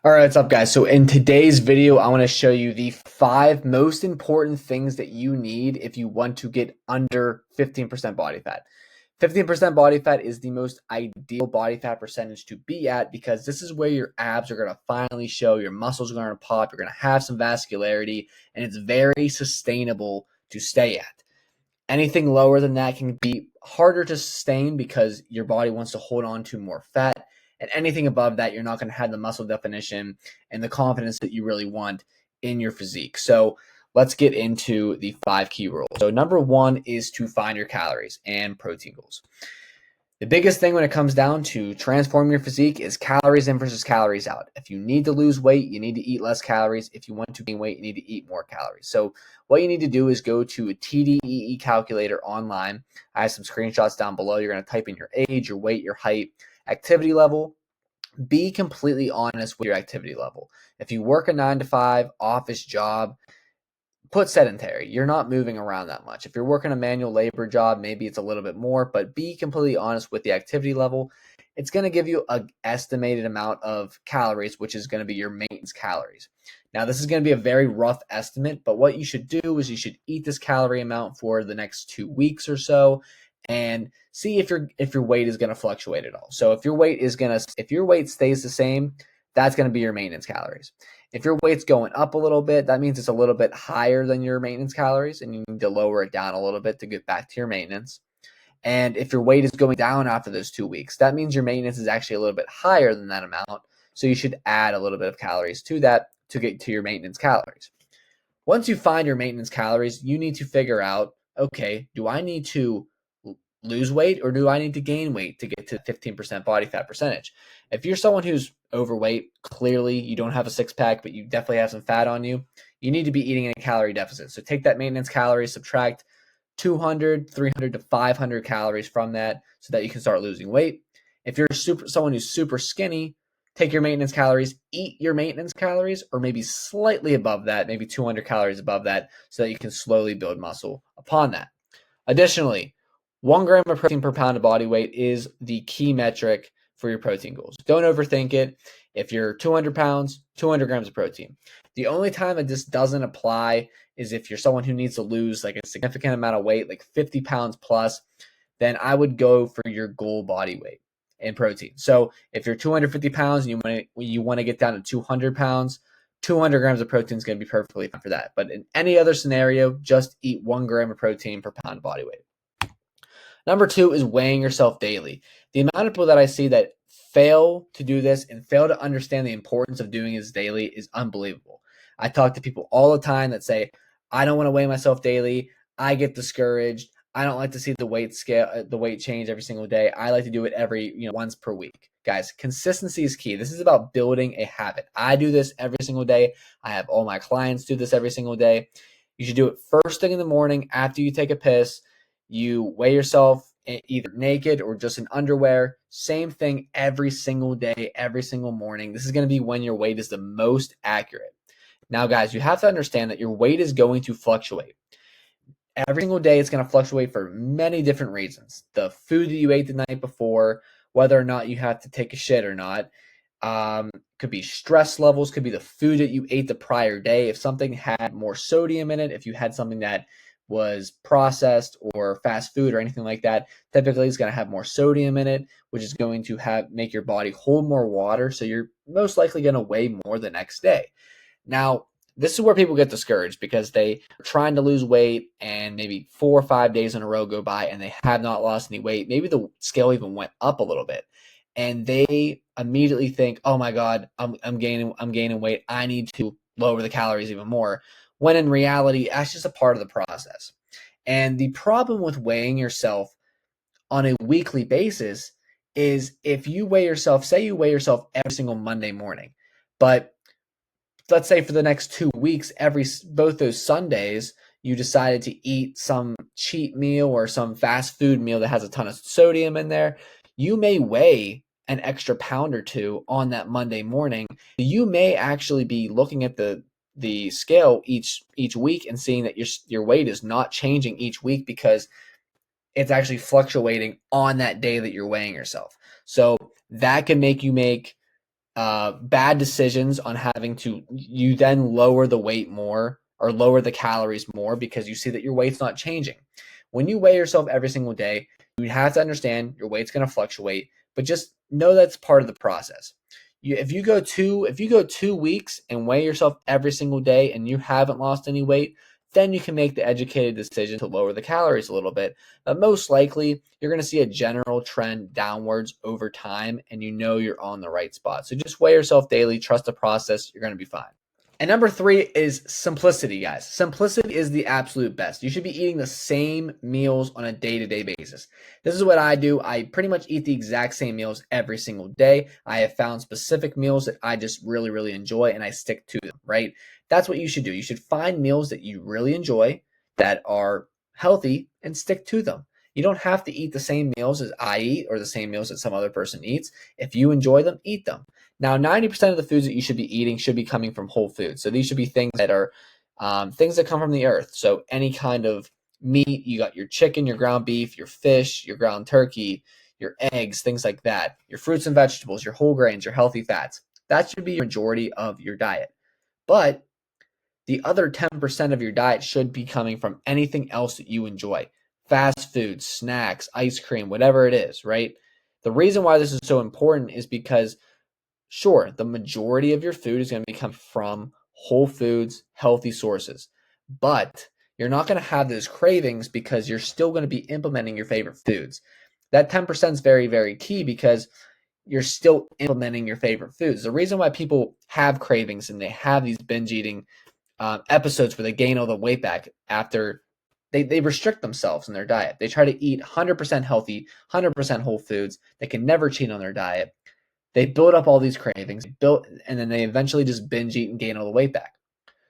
All right, what's up, guys? So in today's video, I want to show you the 5 most important things that you need if you want to get under 15% body fat. 15% body fat is the most ideal body fat percentage to be at because this is where your abs are going to finally show, your muscles are going to pop, you're going to have some vascularity, and it's very sustainable to stay at. Anything lower than that can be harder to sustain because your body wants to hold on to more fat. And anything above that, you're not going to have the muscle definition and the confidence that you really want in your physique. So let's get into the 5 key rules. So number 1 is to find your calories and protein goals. The biggest thing when it comes down to transforming your physique is calories in versus calories out. If you need to lose weight, you need to eat less calories. If you want to gain weight, you need to eat more calories. So what you need to do is go to a TDEE calculator online. I have some screenshots down below. You're going to type in your age, your weight, your height, activity level. Be completely honest with your activity level. If you work a 9 to 5 office job, put sedentary. You're not moving around that much. If you're working a manual labor job, maybe it's a little bit more, but be completely honest with the activity level. It's going to give you an estimated amount of calories, which is going to be your maintenance calories. Now, this is going to be a very rough estimate, but what you should do is you should eat this calorie amount for the next 2 weeks or so and see if your weight is going to fluctuate at all. So if your weight stays the same, that's going to be your maintenance calories. If your weight's going up a little bit, that means it's a little bit higher than your maintenance calories, and you need to lower it down a little bit to get back to your maintenance. And if your weight is going down after those 2 weeks, that means your maintenance is actually a little bit higher than that amount. So you should add a little bit of calories to that to get to your maintenance calories. Once you find your maintenance calories, you need to figure out, okay, do I need to lose weight or do I need to gain weight to get to 15% body fat percentage? If you're someone who's overweight, clearly you don't have a six pack, but you definitely have some fat on you, you need to be eating in a calorie deficit. So take that maintenance calories, subtract 200, 300 to 500 calories from that so that you can start losing weight. If you're someone who's super skinny, take your maintenance calories, eat your maintenance calories, or maybe slightly above that, maybe 200 calories above that, so that you can slowly build muscle upon that. Additionally, 1 gram of protein per pound of body weight is the key metric for your protein goals. Don't overthink it. If you're 200 pounds, 200 grams of protein. The only time that this doesn't apply is if you're someone who needs to lose like a significant amount of weight, like 50 pounds plus, then I would go for your goal body weight in protein. So if you're 250 pounds and you want to get down to 200 pounds, 200 grams of protein is going to be perfectly fine for that. But in any other scenario, just eat 1 gram of protein per pound of body weight. Number 2 is weighing yourself daily. The amount of people that I see that fail to do this and fail to understand the importance of doing this daily is unbelievable. I talk to people all the time that say, I don't want to weigh myself daily. I get discouraged. I don't like to see the weight change every single day. I like to do it once per week. Guys, consistency is key. This is about building a habit. I do this every single day. I have all my clients do this every single day. You should do it first thing in the morning after you take a piss. You weigh yourself either naked or just in underwear. Same thing every single day, every single morning. This is going to be when your weight is the most accurate. Now, guys, you have to understand that your weight is going to fluctuate. Every single day, it's going to fluctuate for many different reasons. The food that you ate the night before, whether or not you have to take a shit or not, could be stress levels, could be the food that you ate the prior day. If something had more sodium in it, if you had something that was processed or fast food or anything like that, typically it's going to have more sodium in it, which is going to make your body hold more water. So you're most likely going to weigh more the next day. Now, this is where people get discouraged because they are trying to lose weight and maybe 4 or 5 days in a row go by and they have not lost any weight. Maybe the scale even went up a little bit. And they immediately think, oh my God, I'm gaining weight. I need to lower the calories even more. When in reality, that's just a part of the process. And the problem with weighing yourself on a weekly basis is if you weigh yourself, say you weigh yourself every single Monday morning, but let's say for the next 2 weeks, both those Sundays, you decided to eat some cheat meal or some fast food meal that has a ton of sodium in there, you may weigh an extra pound or two on that Monday morning. You may actually be looking at the scale each week and seeing that your weight is not changing each week because it's actually fluctuating on that day that you're weighing yourself. So that can make you make bad decisions on having to, you then lower the weight more or lower the calories more because you see that your weight's not changing. When you weigh yourself every single day, you have to understand your weight's going to fluctuate, but just know that's part of the process. If you go 2 weeks and weigh yourself every single day and you haven't lost any weight, then you can make the educated decision to lower the calories a little bit. But most likely, you're going to see a general trend downwards over time, and you know you're on the right spot. So just weigh yourself daily, trust the process, you're going to be fine. And number 3 is simplicity, guys. Simplicity is the absolute best. You should be eating the same meals on a day-to-day basis. This is what I do. I pretty much eat the exact same meals every single day. I have found specific meals that I just really, really enjoy, and I stick to them, right? That's what you should do. You should find meals that you really enjoy, that are healthy, and stick to them. You don't have to eat the same meals as I eat or the same meals that some other person eats. If you enjoy them, eat them. Now, 90% of the foods that you should be eating should be coming from whole foods. So these should be things that are things that come from the earth. So any kind of meat, you got your chicken, your ground beef, your fish, your ground turkey, your eggs, things like that, your fruits and vegetables, your whole grains, your healthy fats. That should be your majority of your diet. But the other 10% of your diet should be coming from anything else that you enjoy. Fast food, snacks, ice cream, whatever it is, right? The reason why this is so important is because, sure, the majority of your food is going to come from whole foods, healthy sources, but you're not going to have those cravings because you're still going to be implementing your favorite foods. That 10% is very, very key because you're still implementing your favorite foods. The reason why people have cravings and they have these binge eating episodes where they gain all the weight back after they restrict themselves in their diet. They try to eat 100% healthy, 100% whole foods. They can never cheat on their diet. They build up all these cravings, and then they eventually just binge eat and gain all the weight back.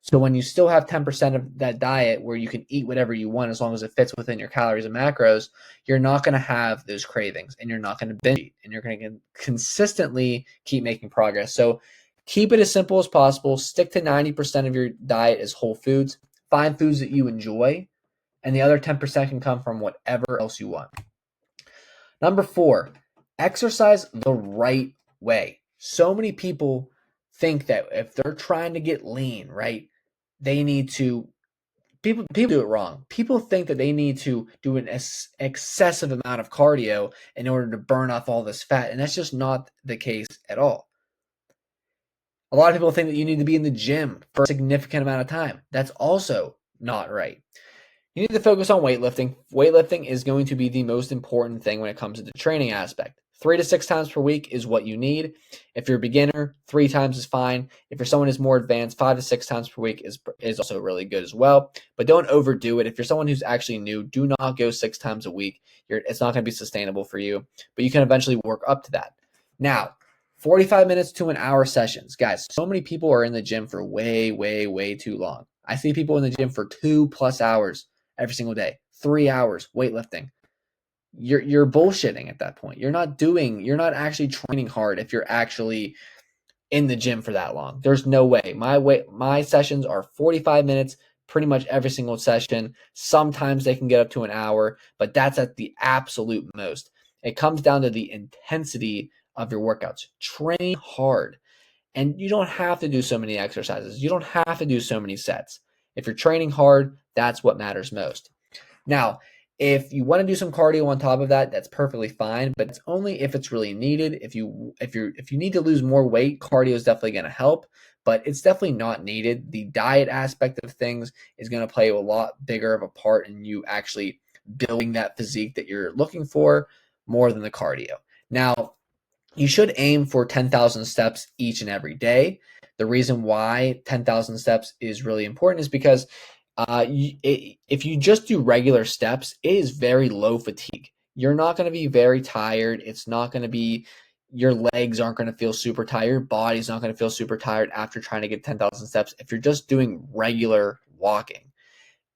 So when you still have 10% of that diet where you can eat whatever you want as long as it fits within your calories and macros, you're not going to have those cravings and you're not going to binge eat, and you're going to consistently keep making progress. So keep it as simple as possible. Stick to 90% of your diet as whole foods. Find foods that you enjoy, and the other 10% can come from whatever else you want. Number 4, exercise the right way. So many people think that if they're trying to get lean, right, they need to, people do it wrong. People think that they need to do an excessive amount of cardio in order to burn off all this fat, and that's just not the case at all. A lot of people think that you need to be in the gym for a significant amount of time. That's also not right. You need to focus on weightlifting. Weightlifting is going to be the most important thing when it comes to the training aspect. 3 to 6 times per week is what you need. If you're a beginner, 3 times is fine. If you're someone who's more advanced, 5 to 6 times per week is also really good as well. But don't overdo it. If you're someone who's actually new, do not go 6 times a week. It's not going to be sustainable for you, but you can eventually work up to that. Now, 45 minutes to an hour sessions. Guys, so many people are in the gym for way, way, way too long. I see people in the gym for 2+ hours every single day, 3 hours weightlifting. You're bullshitting at that point. You're not actually training hard if you're actually in the gym for that long. There's no way. My sessions are 45 minutes pretty much every single session. Sometimes they can get up to an hour, but that's at the absolute most. It comes down to the intensity of your workouts. Train hard. And you don't have to do so many exercises. You don't have to do so many sets. If you're training hard, that's what matters most. Now, if you want to do some cardio on top of that, that's perfectly fine, but it's only if it's really needed. If you need to lose more weight, cardio is definitely going to help, but it's definitely not needed. The diet aspect of things is going to play a lot bigger of a part in you actually building that physique that you're looking for more than the cardio. Now, you should aim for 10,000 steps each and every day. The reason why 10,000 steps is really important is because if you just do regular steps, it is very low fatigue. You're not going to be very tired. It's not going to be, your legs aren't going to feel super tired. Your body's not going to feel super tired after trying to get 10,000 steps if you're just doing regular walking.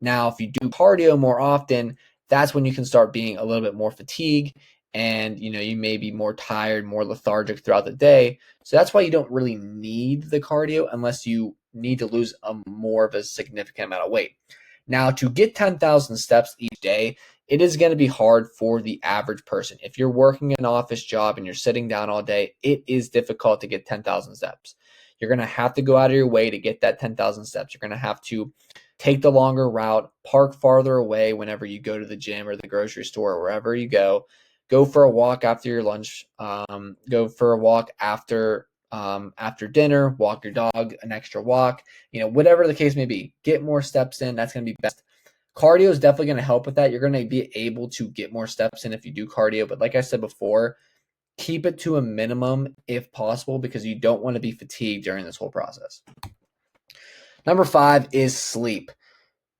Now, if you do cardio more often, that's when you can start being a little bit more fatigued, and you may be more tired, more lethargic throughout the day. So that's why you don't really need the cardio unless you need to lose more of a significant amount of weight. Now, to get 10,000 steps each day it is going to be hard for the average person. If you're working an office job and you're sitting down all day, it is difficult to get 10,000 steps. You're going to have to go out of your way to get that 10,000 steps. You're going to have to take the longer route, park farther away whenever you go to the gym or the grocery store or wherever you go. Go for a walk after your lunch. Go for a walk after dinner. Walk your dog an extra walk. Whatever the case may be, get more steps in. That's going to be best. Cardio is definitely going to help with that. You're going to be able to get more steps in if you do cardio. But like I said before, keep it to a minimum if possible because you don't want to be fatigued during this whole process. Number 5 is sleep.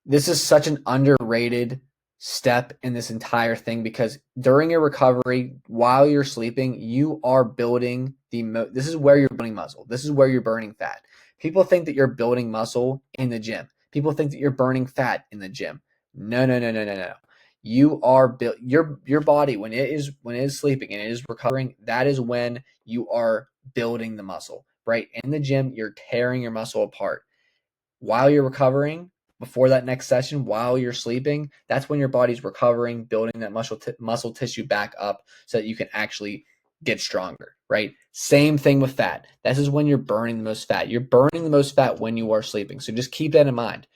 This is such an underrated step in this entire thing because during your recovery, while you're sleeping, you are building this is where you're building muscle. This is where you're burning fat. People think that you're building muscle in the gym. People think that you're burning fat in the gym. No. You are your body when it is sleeping and it is recovering, that is when you are building the muscle, right? In the gym, you're tearing your muscle apart. While you're recovering, before that next session, while you're sleeping, that's when your body's recovering, building that muscle tissue back up so that you can actually get stronger, right? Same thing with fat. This is when you're burning the most fat. You're burning the most fat when you are sleeping. So just keep that in mind.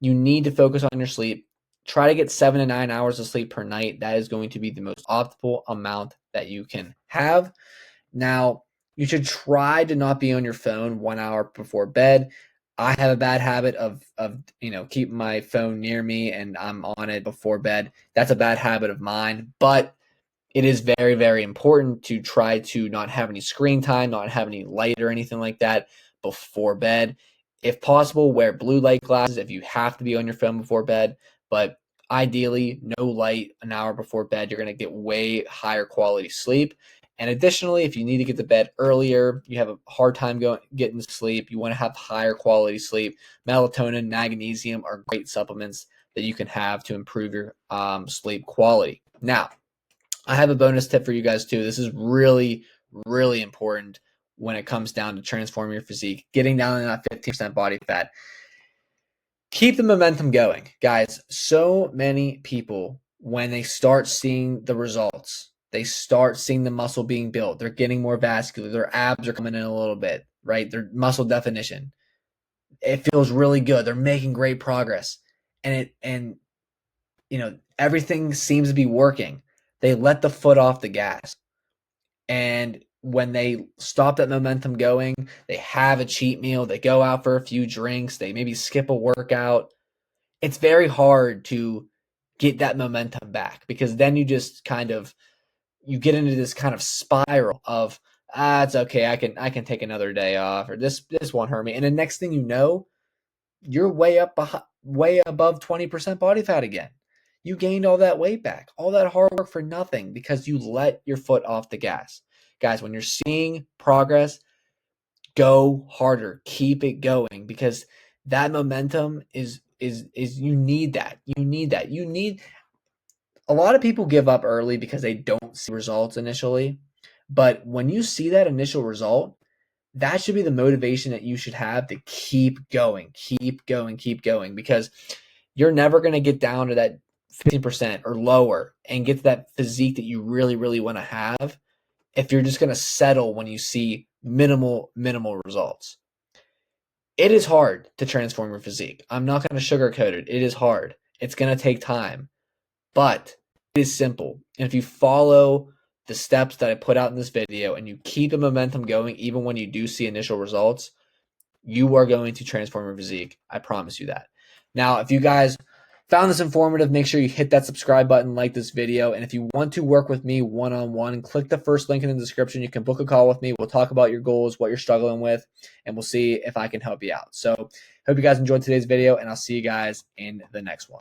You need to focus on your sleep. Try to get 7 to 9 hours of sleep per night. That is going to be the most optimal amount that you can have. Now, you should try to not be on your phone 1 hour before bed. I have a bad habit of keeping my phone near me and I'm on it before bed. That's a bad habit of mine, but it is very, very important to try to not have any screen time, not have any light or anything like that before bed. If possible, wear blue light glasses if you have to be on your phone before bed, but ideally, no light an hour before bed. You're going to get way higher quality sleep. And additionally, if you need to get to bed earlier, you have a hard time getting to sleep, you want to have higher quality sleep, melatonin, magnesium are great supplements that you can have to improve your sleep quality. Now, I have a bonus tip for you guys too. This is really, really important when it comes down to transforming your physique, getting down to that 15% body fat. Keep the momentum going, guys. So many people, when they start seeing the results, they start seeing the muscle being built. They're getting more vascular. Their abs are coming in a little bit, right? Their muscle definition. It feels really good. They're making great progress. And everything seems to be working. They let the foot off the gas. And when they stop that momentum going, they have a cheat meal, they go out for a few drinks, they maybe skip a workout. It's very hard to get that momentum back because then you just you get into this kind of spiral of it's okay, I can take another day off, or this won't hurt me. And the next thing you know, you're way above 20% body fat again. You gained all that weight back, all that hard work for nothing because you let your foot off the gas. Guys, when you're seeing progress, go harder, keep it going because that momentum is you need that. You need a lot of people give up early because they don't see results initially. But when you see that initial result, that should be the motivation that you should have to keep going because you're never going to get down to that 15% or lower and get to that physique that you really, really want to have if you're just going to settle when you see minimal results. It is hard to transform your physique. I'm not going to sugarcoat it. It is hard. It's going to take time, but it is simple. And if you follow the steps that I put out in this video and you keep the momentum going, even when you do see initial results, you are going to transform your physique. I promise you that. Now, if you guys found this informative, make sure you hit that subscribe button, like this video. And if you want to work with me one-on-one, click the first link in the description. You can book a call with me. We'll talk about your goals, what you're struggling with, and we'll see if I can help you out. So hope you guys enjoyed today's video, and I'll see you guys in the next one.